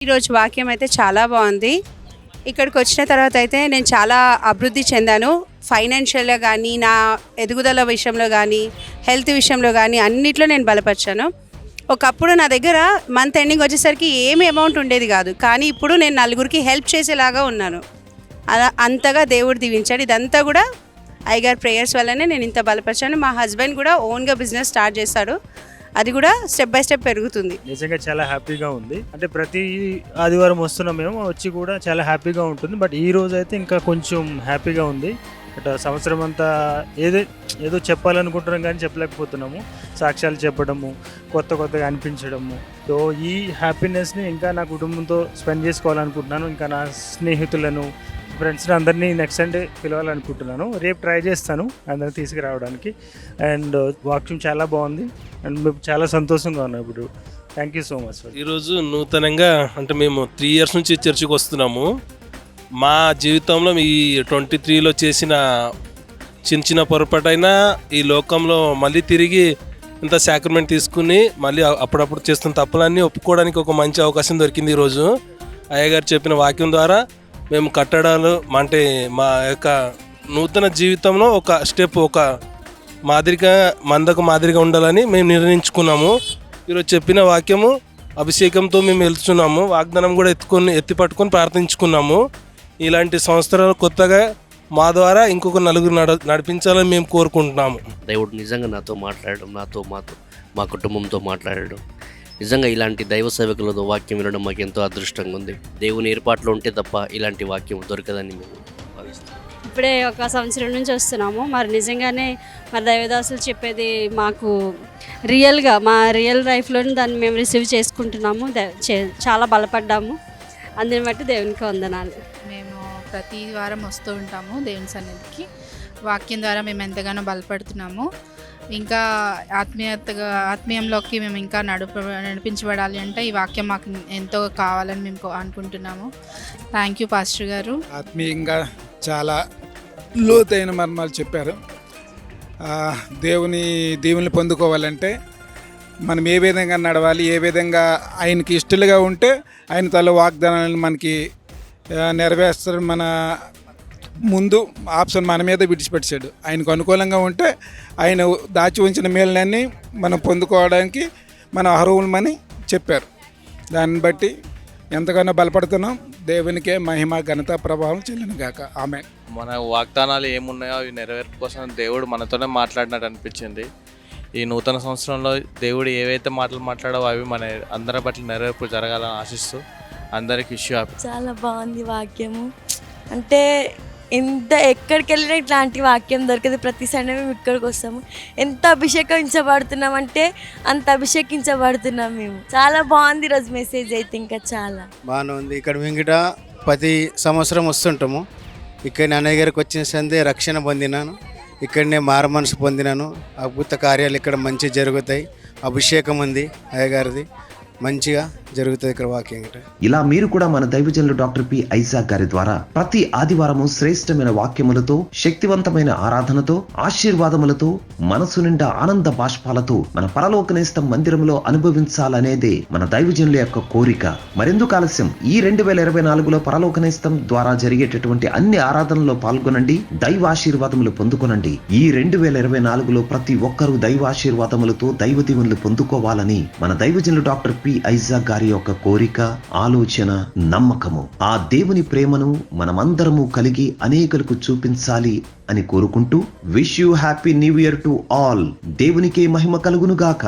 ఈరోజు వాక్యం అయితే చాలా బాగుంది. ఇక్కడికి వచ్చిన తర్వాత అయితే నేను చాలా అభివృద్ధి చెందాను. ఫైనాన్షియల్గా కానీ, నా ఎదుగుదల విషయంలో కానీ, హెల్త్ విషయంలో కానీ అన్నిట్లో నేను బలపరిచాను. ఒకప్పుడు నా దగ్గర మంత్ ఎండింగ్ వచ్చేసరికి ఏమి అమౌంట్ ఉండేది కాదు, కానీ ఇప్పుడు నేను నలుగురికి హెల్ప్ చేసేలాగా ఉన్నాను. అలా అంతగా దేవుడు దీవించాడు. ఇదంతా కూడా అయ్యగారి ప్రేయర్స్ వల్లనే నేను ఇంత బలపరిచాను. మా హస్బెండ్ కూడా ఓన్గా బిజినెస్ స్టార్ట్ చేస్తాడు. అది కూడా స్టెప్ బై స్టెప్ పెరుగుతుంది. నిజంగా చాలా హ్యాపీగా ఉంది. అంటే ప్రతి ఆదివారం వస్తున్నాం మేము, వచ్చి కూడా చాలా హ్యాపీగా ఉంటుంది. బట్ ఈ రోజు అయితే ఇంకా కొంచెం హ్యాపీగా ఉంది. అట్లా సంవత్సరం అంతా ఏదో చెప్పాలనుకుంటున్నాం కానీ చెప్పలేకపోతున్నాము. సాక్ష్యాలు చెప్పడము, కొత్తగా అనిపించడము. సో ఈ హ్యాపీనెస్ని ఇంకా నా కుటుంబంతో స్పెండ్ చేసుకోవాలనుకుంటున్నాను. ఇంకా నా స్నేహితులను, ఫ్రెండ్స్ని అందరినీ నెక్స్ట్ సండే పిలవాలనుకుంటున్నాను. రేపు ట్రై చేస్తాను అందరిని తీసుకురావడానికి. అండ్ వాక్యం చాలా బాగుంది అండ్ మేము చాలా సంతోషంగా ఉన్నాం ఇప్పుడు. Thank you so much. ఈరోజు నూతనంగా అంటే మేము 3 years నుంచి చర్చికి వస్తున్నాము. మా జీవితంలో ఈ 23లో చేసిన చిన్న పొరపాటైనా ఈ లోకంలో మళ్ళీ తిరిగి ఇంత సాక్రమెంట్ తీసుకుని మళ్ళీ అప్పుడప్పుడు చేస్తున్న తప్పులన్నీ ఒప్పుకోవడానికి ఒక మంచి అవకాశం దొరికింది. ఈరోజు అయ్యగారు చెప్పిన వాక్యం ద్వారా మేము కట్టడాలు అంటే మా యొక్క నూతన జీవితంలో ఒక స్టెప్, ఒక మాదిరిగా ఉండాలని మేము నిర్ణయించుకున్నాము. ఈరోజు చెప్పిన వాక్యము అభిషేకంతో మేము వెళ్తున్నాము. వాగ్దానం కూడా ఎత్తి పట్టుకొని ప్రార్థించుకున్నాము. ఇలాంటి సంవత్సరాలు కొత్తగా మా ద్వారా ఇంకొక నలుగురు నడిపించాలని మేము కోరుకుంటున్నాము. దేవుడు నిజంగా నాతో మాట్లాడడం, మా కుటుంబంతో మాట్లాడడం, నిజంగా ఇలాంటి దైవ సేవకులతో వాక్యం వినడం మాకు ఎంతో అదృష్టంగా ఉంది. దేవుని ఏర్పాట్లో ఉంటే తప్ప ఇలాంటి వాక్యం దొరకదని మేము భావిస్తాం. ఇప్పుడే 1 సంవత్సరం నుంచి వస్తున్నాము. మరి నిజంగానే మరి దైవదాసులు చెప్పేది మాకు రియల్గా మా రియల్ లైఫ్లో దాన్ని మేము రిసీవ్ చేసుకుంటున్నాము. చాలా బలపడ్డాము. అందుని బట్టి దేవునికి వందనాలు. మేము ప్రతి వారం వస్తూ ఉంటాము దేవుని సన్నిధికి. వాక్యం ద్వారా మేము ఎంతగానో బలపడుతున్నాము. ఇంకా ఆత్మీయంలోకి మేము ఇంకా నడిపించబడాలి అంటే ఈ వాక్యం మాకు ఎంతో కావాలని మేము అనుకుంటున్నాము. థ్యాంక్ యూ పాస్టర్ గారు. ఆత్మీయంగా చాలా లోతైన మర్మాలు చెప్పారు. దేవుని దీవెనలు పొందుకోవాలంటే మనం ఏ విధంగా నడవాలి, ఏ విధంగా ఆయనకి ఇష్టలుగా ఉంటే ఆయన తల వాగ్దానాలను మనకి నెరవేర్స్తారు. మన ముందు ఆప్షన్ మన మీద విడిచిపెట్టాడు. ఆయనకు అనుకూలంగా ఉంటే ఆయన దాచి ఉంచిన మేలులన్నీ మనం పొందుకోవడానికి మనం అర్హులమని చెప్పారు. దాన్ని బట్టి ఎంతగానో బలపడుతున్నాం. దేవునికే మహిమ, ఘనత, ప్రభావం చెల్లిన గాక. ఆమె మన వాగ్దానాలు ఏమున్నాయో అవి నెరవేర్పు కోసం దేవుడు మనతోనే మాట్లాడినట్టు అనిపించింది. ఈ నూతన సంవత్సరంలో దేవుడు ఏవైతే మాటలు మాట్లాడో అవి మన అందరి పట్ల నెరవేర్పు జరగాలని ఆశిస్తూ అందరికి ఇష్యూ. చాలా బాగుంది వాక్యము. అంటే ఎక్కడికి వెళ్ళినా ఇట్లాంటి వాక్యం దొరకదు. ప్రతి సండే మేము ఇక్కడికి వస్తాము. ఎంత అభిషేకించబడుతున్నామంటే అంత అభిషేకించబడుతున్నాం మేము. చాలా బాగుంది ఈరోజు మెసేజ్ అయితే ఇంకా చాలా బాగానే ఉంది. ఇక్కడ వెంకట ప్రతి సంవత్సరం వస్తుంటాము. ఇక్కడ అన్నయ్య గారికి వచ్చిన సందే రక్షణ పొందినాను. ఇక్కడనే మారు మనసు పొందినాను. అద్భుత కార్యాలు ఇక్కడ మంచిగా జరుగుతాయి. అభిషేకం ఉంది అయ్యగారిది, మంచిగా జరుగుతుంది ఇక్కడ వాక్యం. ఇలా మీరు కూడా మన దైవజనులు డాక్టర్ పి ఐజాక్ గారి ద్వారా ప్రతి ఆదివారము శ్రేష్టమైన వాక్యములతో, శక్తివంతమైన ఆరాధనతో, ఆశీర్వాదములతో, మనసు నిండా ఆనంద బాష్పాలతో మన పరలోకనేస్తం మందిరంలో అనుభవించాలనేదే మన దైవజనుల యొక్క కోరిక. మరెందుకు ఆలస్యం? ఈ 2024లో పరలోకనేస్తం ద్వారా జరిగేటటువంటి అన్ని ఆరాధనలో పాల్గొనండి, దైవాశీర్వాదములు పొందుకొనండి. ఈ 2024లో ప్రతి ఒక్కరూ దైవాశీర్వాదములతో దైవ దీవెనలు పొందుకోవాలని మన దైవజనులు డాక్టర్ పి ఐజాక్ గారి యొక్క కోరిక, ఆలోచన, నమ్మకము. ఆ దేవుని ప్రేమను మనమందరము కలిగి అనేకులకు చూపించాలి అని కోరుకుంటూ wish you happy new year to all. దేవునికే మహిమ కలుగునుగాక.